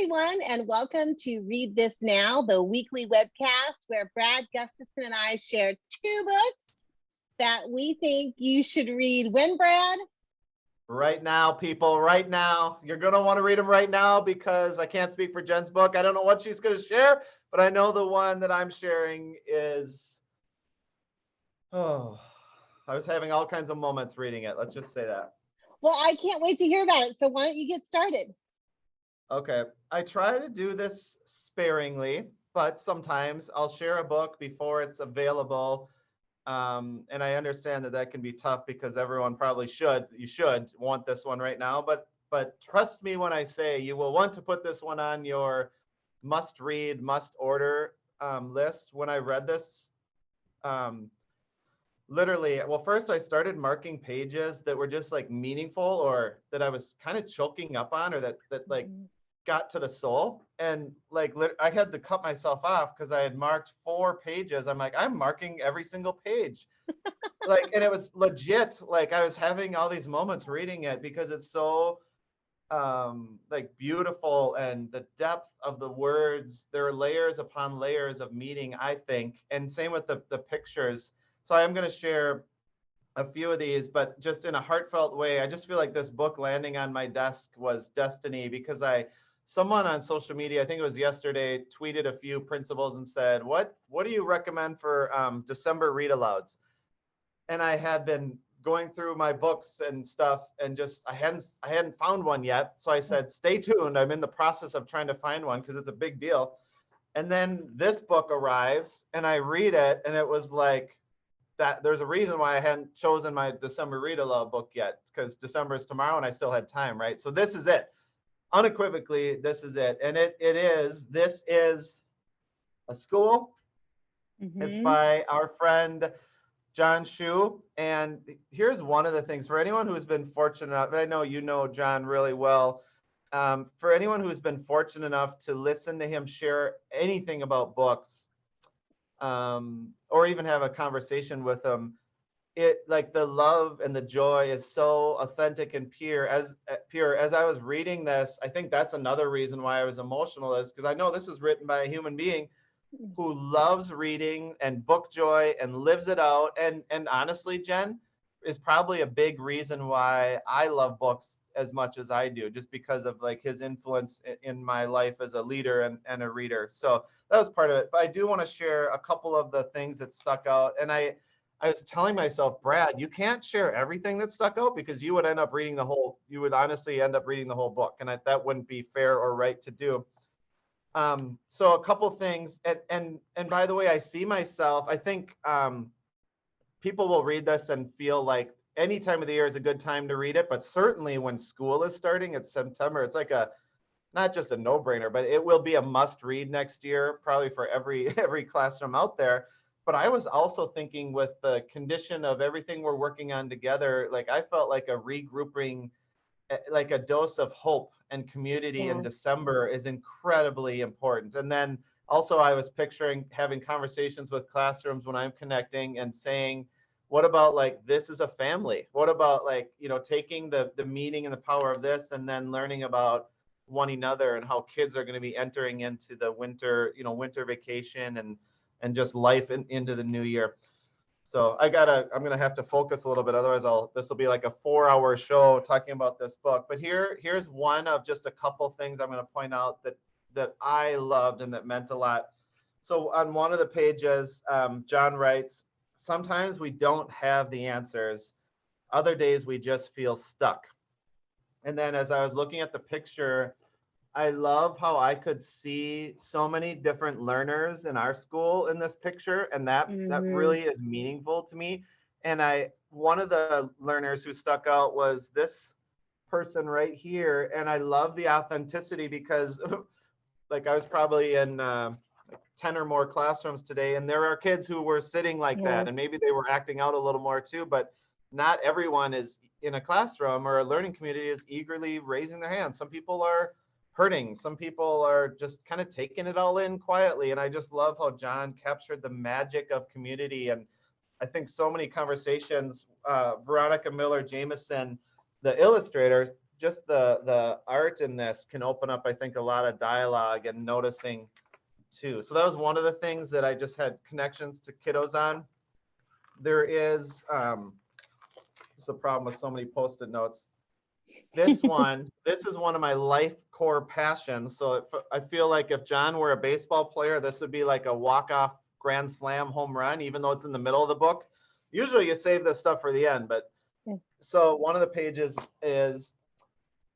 everyone, and welcome to Read This Now, the weekly webcast where Brad, Gustafson, and I share two books that we think you should read. When, Brad? Right now, people, right now. You're going to want to read them right now because I can't speak for Jen's book. I don't know what she's going to share, but I know the one that I'm sharing is, I was having all kinds of moments reading it. Let's just say that. Well, I can't wait to hear about it. So why don't you get started? Okay. I try to do this sparingly, but sometimes I'll share a book before it's available. And I understand that can be tough because everyone probably you should want this one right now, but trust me when I say you will want to put this one on your must read, must order list. When I read this, literally, well, first I started marking pages that were just like meaningful or that I was kind of choking up on, or that like got to the soul. And like I had to cut myself off because I had marked 4 pages. I'm like, I'm marking every single page. And it was legit. Like I was having all these moments reading it because it's so like beautiful, and the depth of the words, there are layers upon layers of meaning, I think. And same with the pictures. So I am going to share a few of these, but just in a heartfelt way. I just feel like this book landing on my desk was destiny because someone on social media, I think it was yesterday, tweeted a few principles and said, what do you recommend for December read alouds? And I had been going through my books and stuff, and just I hadn't found one yet. So I said, stay tuned. I'm in the process of trying to find one because it's a big deal. And then this book arrives and I read it, and it was like that. There's a reason why I hadn't chosen my December read aloud book yet, because December is tomorrow and I still had time, right? So this is it. Unequivocally, this is it. And this is A School. It's by our friend Schu. And here's one of the things for anyone who's been fortunate enough, and I know you know John really well, for anyone who's been fortunate enough to listen to him share anything about books, or even have a conversation with him, it like the love and the joy is so authentic and pure. As I was reading this, I think that's another reason why I was emotional, is because I know this is written by a human being who loves reading and book joy and lives it out. And honestly, Jen, is probably a big reason why I love books as much as I do, just because of like his influence in my life as a leader and a reader. So that was part of it. But I do want to share a couple of the things that stuck out. And I was telling myself, Brad, you can't share everything that stuck out because you would honestly end up reading the whole book. And that wouldn't be fair or right to do. So a couple things, and by the way, I see myself, I think people will read this and feel like any time of the year is a good time to read it, but certainly when school is starting, it's September, it's like not just a no-brainer, but it will be a must read next year, probably for every classroom out there. But I was also thinking, with the condition of everything we're working on together, like I felt like a regrouping, like a dose of hope and community in December is incredibly important. And then also I was picturing having conversations with classrooms when I'm connecting and saying, what about like, this is a family? What about like, taking the meaning and the power of this and then learning about one another and how kids are going to be entering into the winter vacation and just life into the new year. So I'm going to have to focus a little bit. Otherwise this will be like a 4-hour show talking about this book. But here's one of just a couple things I'm going to point out that I loved and that meant a lot. So on one of the pages, John writes, sometimes we don't have the answers. Other days we just feel stuck. And then as I was looking at the picture, I love how I could see so many different learners in our school in this picture, and that really is meaningful to me. And one of the learners who stuck out was this person right here, and I love the authenticity because like I was probably in 10 or more classrooms today, and there are kids who were sitting like that, and maybe they were acting out a little more too, but not everyone is in a classroom or a learning community is eagerly raising their hands. Some people are hurting. Some people are just kind of taking it all in quietly. And I just love how John captured the magic of community. And I think so many conversations, Veronica Jamison, the illustrator, just the art in this can open up, I think, a lot of dialogue and noticing too. So that was one of the things that I just had connections to kiddos on. There is it's a problem with so many Post-it notes. This is one of my life core passions. So I feel like if John were a baseball player, this would be like a walk-off grand slam home run, even though it's in the middle of the book. Usually you save this stuff for the end, but so one of the pages is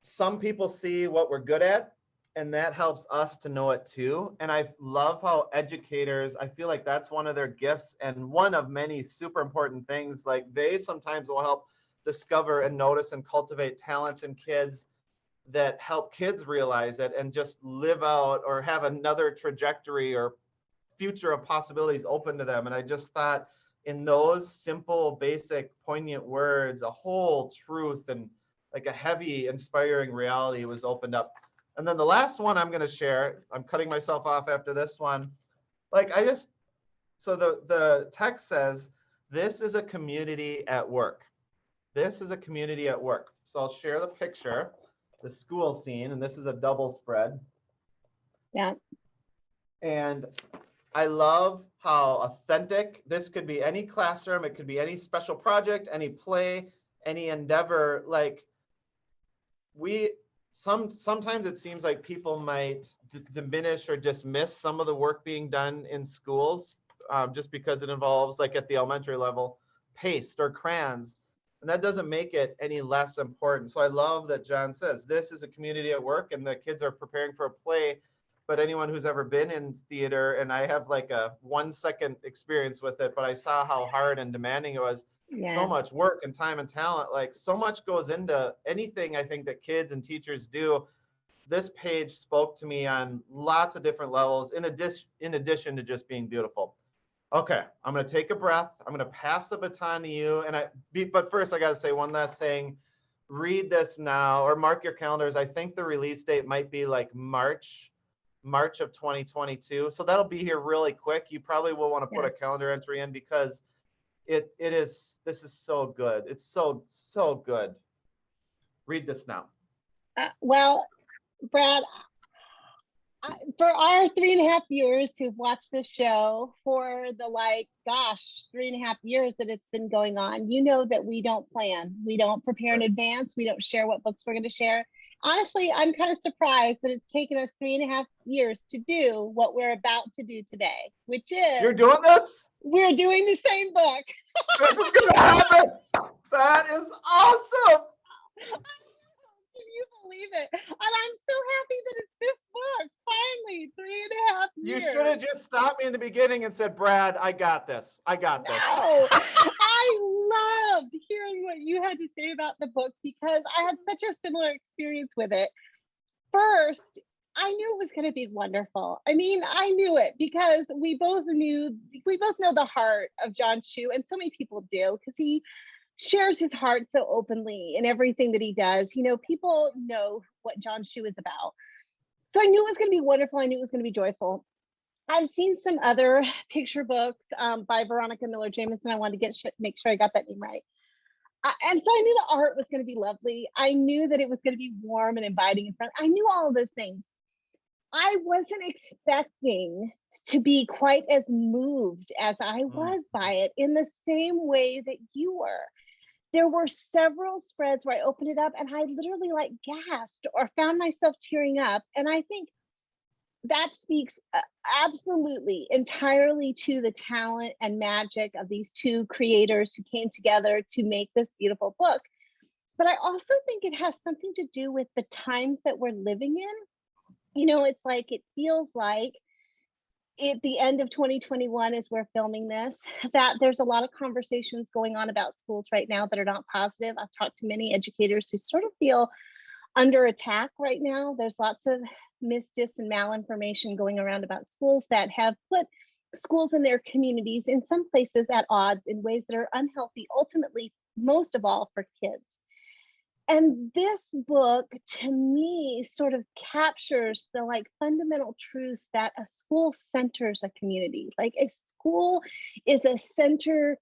some people see what we're good at, and that helps us to know it too. And I love how educators, I feel like that's one of their gifts and one of many super important things. Like they sometimes will help discover and notice and cultivate talents in kids that help kids realize it and just live out or have another trajectory or future of possibilities open to them. And I just thought in those simple, basic, poignant words, a whole truth and like a heavy, inspiring reality was opened up. And then the last one I'm going to share, I'm cutting myself off after this one. So the text says, this is a community at work. This is a community at work. So I'll share the picture, the school scene, and this is a double spread. Yeah. And I love how authentic, this could be any classroom, it could be any special project, any play, any endeavor. Like sometimes it seems like people might diminish or dismiss some of the work being done in schools just because it involves, like at the elementary level, paste or crayons. And that doesn't make it any less important. So I love that John says, this is a community at work and the kids are preparing for a play. But anyone who's ever been in theater, and I have like a 1 second experience with it, but I saw how hard and demanding it was. Yeah. So much work and time and talent, like so much goes into anything I think that kids and teachers do. This page spoke to me on lots of different levels in addition to just being beautiful. Okay, I'm going to take a breath. I'm going to pass the baton to you. But first I got to say one last thing. Read this now or mark your calendars. I think the release date might be like March of 2022. So that'll be here really quick. You probably will want to put a calendar entry in because this is so good. It's so good. Read this now. Well, Brad, for our 3.5 years who've watched this show for the 3.5 years that it's been going on, you know that we don't plan. We don't prepare in advance. We don't share what books we're going to share. Honestly, I'm kind of surprised that it's taken us 3.5 years to do what we're about to do today, which is... You're doing this? We're doing the same book. This is going to happen. That is awesome. Can you believe it? And I'm so happy that it's this book. Finally, 3.5 years. You should have just stopped me in the beginning and said, Brad, I got this. I got this. No, I loved hearing what you had to say about the book because I had such a similar experience with it. First, I knew it was going to be wonderful. I mean, I knew it because we both know the heart of John Schu, and so many people do because he shares his heart so openly in everything that he does. You know, people know what John Schu is about. So I knew it was going to be wonderful. I knew it was going to be joyful. I've seen some other picture books by Veronica Jamison. I wanted to make sure I got that name right. And so I knew the art was going to be lovely. I knew that it was going to be warm and inviting in front. I knew all of those things. I wasn't expecting to be quite as moved as I was by it in the same way that you were. There were several spreads where I opened it up and I literally gasped or found myself tearing up. And I think that speaks absolutely entirely to the talent and magic of these two creators who came together to make this beautiful book. But I also think it has something to do with the times that we're living in. You know, it feels like at the end of 2021 as we're filming this, that there's a lot of conversations going on about schools right now that are not positive. I've talked to many educators who sort of feel under attack right now. There's lots of misdis and malinformation going around about schools that have put schools in their communities in some places at odds in ways that are unhealthy, ultimately, most of all for kids. And this book, to me, sort of captures the fundamental truth that a school centers a community. A school is the center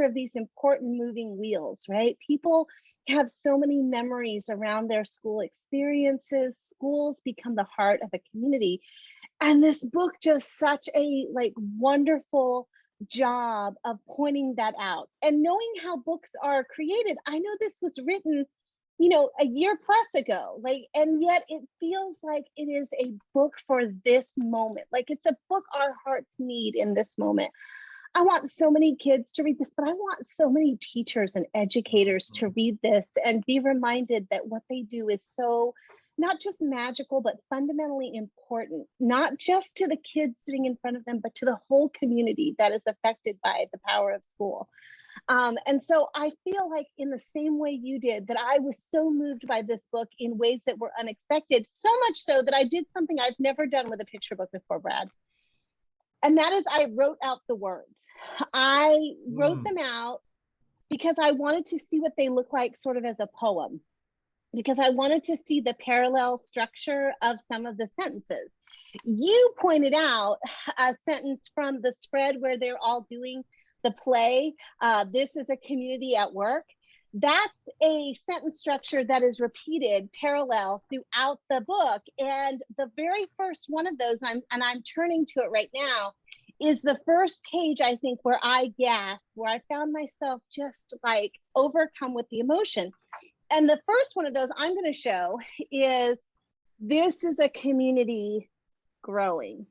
of these important moving wheels, right? People have so many memories around their school experiences. Schools become the heart of a community. And this book just such a like wonderful job of pointing that out and knowing how books are created. I know this was written, you know, a year plus ago, like, and yet it feels like it is a book for this moment. Like it's a book our hearts need in this moment. I want so many kids to read this, but I want so many teachers and educators to read this and be reminded that what they do is so not just magical, but fundamentally important, not just to the kids sitting in front of them, but to the whole community that is affected by the power of school. And so I feel like in the same way you did, that I was so moved by this book in ways that were unexpected, so much so that I did something I've never done with a picture book before, Brad. And that is I wrote out the words. I wrote them out because I wanted to see what they look like sort of as a poem, because I wanted to see the parallel structure of some of the sentences. You pointed out a sentence from the spread where they're all doing the play, this is a community at work. That's a sentence structure that is repeated parallel throughout the book. And the very first one of those, and I'm turning to it right now, is the first page, I think, where I gasped, where I found myself just like overcome with the emotion. And the first one of those I'm going to show is, this is a community growing.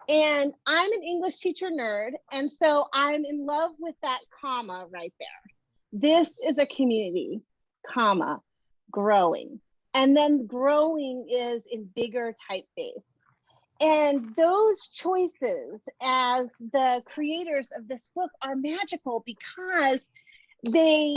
And I'm an English teacher nerd, and so I'm in love with that comma right there. This is a community, comma, growing. And then growing is in bigger typeface. And those choices as the creators of this book are magical because they,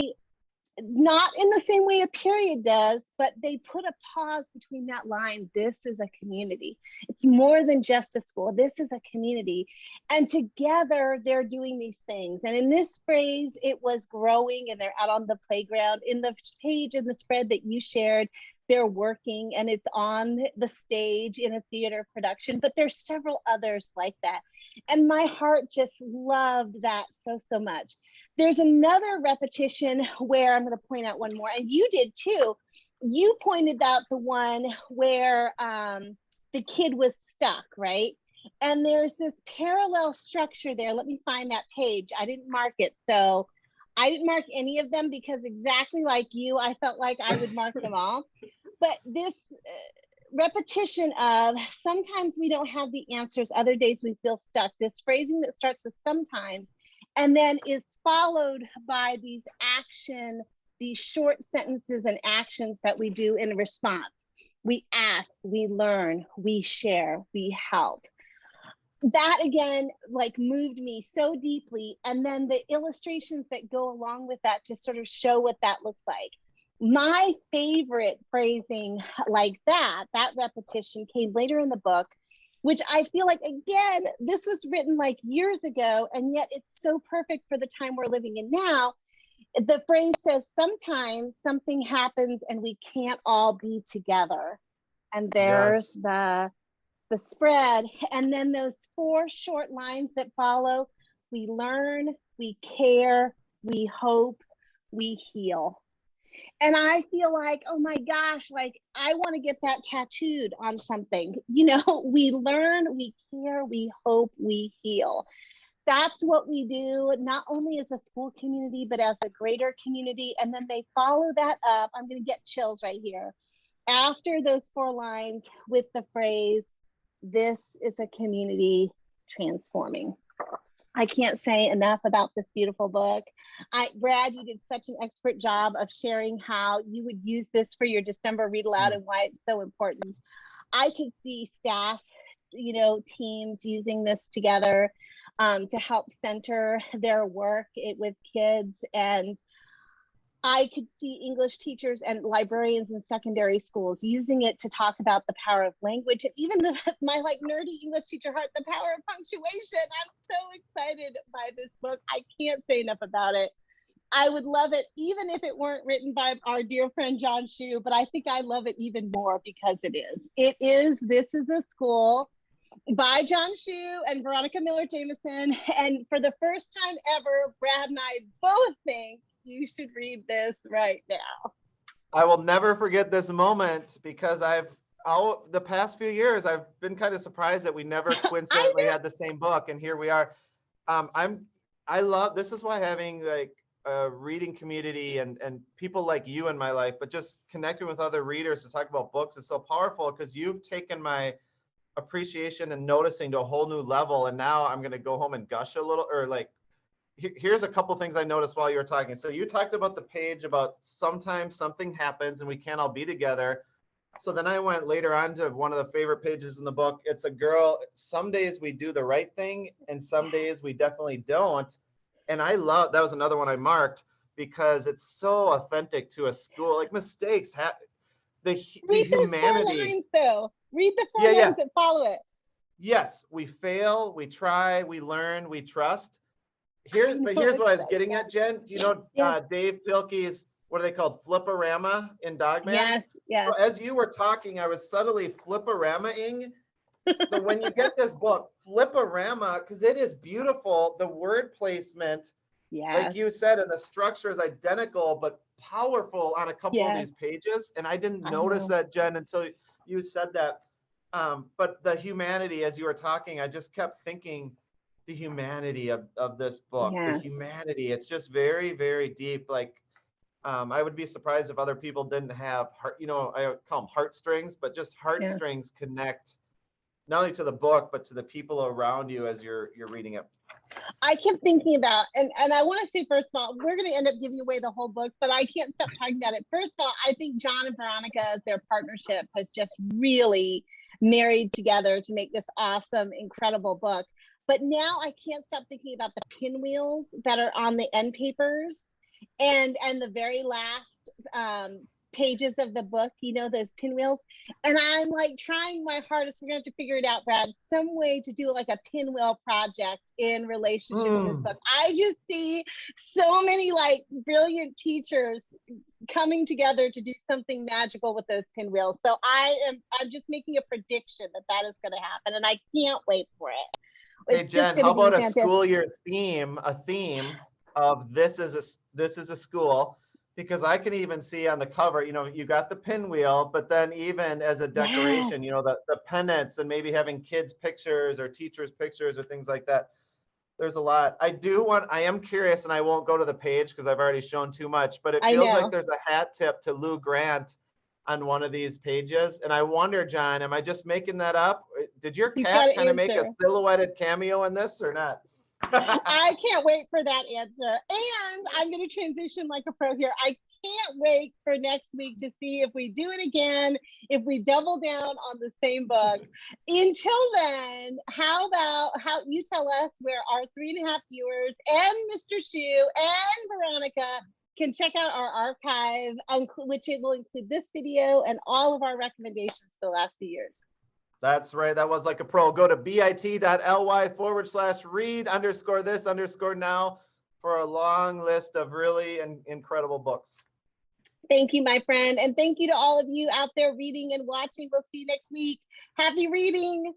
not in the same way a period does, but they put a pause between that line. This is a community. It's more than just a school. This is a community. And together they're doing these things. And in this phrase, it was growing and they're out on the playground. In the page in the spread that you shared, they're working and it's on the stage in a theater production, but there's several others like that. And my heart just loved that so, so much. There's another repetition where I'm going to point out one more, and you did too. You pointed out the one where the kid was stuck, right? And there's this parallel structure there. Let me find that page. I didn't mark it. So I didn't mark any of them because exactly like you, I felt like I would mark them all. But this repetition of sometimes we don't have the answers, other days we feel stuck. This phrasing that starts with sometimes and then is followed by these short sentences and actions that we do in response. We ask, we learn, we share, we help. That again, like moved me so deeply. And then the illustrations that go along with that to sort of show what that looks like. My favorite phrasing like that repetition came later in the book, which I feel like, again, this was written like years ago, and yet it's so perfect for the time we're living in now. The phrase says, sometimes something happens and we can't all be together. And there's the spread. And then those 4 short lines that follow, we learn, we care, we hope, we heal. And I feel like, oh my gosh, like I want to get that tattooed on something. You know, we learn, we care, we hope, we heal. That's what we do, not only as a school community, but as a greater community. And then they follow that up. I'm going to get chills right here. After those 4 lines with the phrase, this is a community transforming. I can't say enough about this beautiful book. Brad, you did such an expert job of sharing how you would use this for your December read aloud and why it's so important. I could see staff, you know, teams using this together to help center their work with kids. And I could see English teachers and librarians in secondary schools using it to talk about the power of language, and even my like nerdy English teacher heart, the power of punctuation. I'm so excited by this book. I can't say enough about it. I would love it even if it weren't written by our dear friend John Schu, but I think I love it even more because it is. It is This Is a School by John Schu and Veronica Jamison. And for the first time ever, Brad and I both think you should read this right now. I will never forget this moment because the past few years, I've been kind of surprised that we never coincidentally had the same book, and here we are. I love, this is why having like a reading community and people like you in my life, but just connecting with other readers to talk about books is so powerful, because you've taken my appreciation and noticing to a whole new level. And now I'm going to go home and gush a little, or like, here's a couple things I noticed while you were talking. So you talked about the page about sometimes something happens and we can't all be together. So then I went later on to one of the favorite pages in the book. It's a girl, some days we do the right thing and some days we definitely don't. And I love, that was another one I marked because it's so authentic to a school. Like mistakes happen. The Read those 4 humanity. lines though. Read the 4 Yeah, lines that follow it. Yes, we fail, we try, we learn, we trust. Here's what I was getting at, Jen. You know, Dave Pilkey's, what are they called? Flipperama in Dogman? Yes, yes. So as you were talking, I was subtly flipperama-ing. So when you get this book, Flipperama, because it is beautiful, the word placement, like you said, and the structure is identical, but powerful on a couple of these pages. And I didn't notice that, Jen, until you said that. But the humanity, as you were talking, I just kept thinking the humanity of this book, the humanity. It's just very, very deep. Like, I would be surprised if other people didn't have heart, you know, I call them heartstrings, but just heartstrings connect not only to the book, but to the people around you as you're reading it. I kept thinking about, and I want to say, first of all, we're going to end up giving away the whole book, but I can't stop talking about it. First of all, I think John and Veronica, their partnership has just really married together to make this awesome, incredible book. But now I can't stop thinking about the pinwheels that are on the end papers and the very last pages of the book, you know, those pinwheels. And I'm like trying my hardest. We're going to have to figure it out, Brad, some way to do like a pinwheel project in relationship with this book. I just see so many like brilliant teachers coming together to do something magical with those pinwheels. So I'm just making a prediction that is going to happen, and I can't wait for it. Hey, Jen, how about a school year theme, of this is a school, because I can even see on the cover, you know, you got the pinwheel, but then even as a decoration, you know, the pennants and maybe having kids' pictures or teachers' pictures or things like that. There's a lot. I am curious, and I won't go to the page because I've already shown too much, but it feels like there's a hat tip to Lou Grant on one of these pages. And I wonder, John, am I just making that up? Did your cat kind of make a silhouetted cameo in this or not? I can't wait for that answer. And I'm going to transition like a pro here. I can't wait for next week to see if we do it again, if we double down on the same book. Until then, how you tell us where our 3.5 viewers and Mr. Schu and Veronica can check out our archive, which it will include this video and all of our recommendations for the last few years. That's right. That was like a pro. Go to bit.ly/read_this_now for a long list of really incredible books. Thank you, my friend. And thank you to all of you out there reading and watching. We'll see you next week. Happy reading.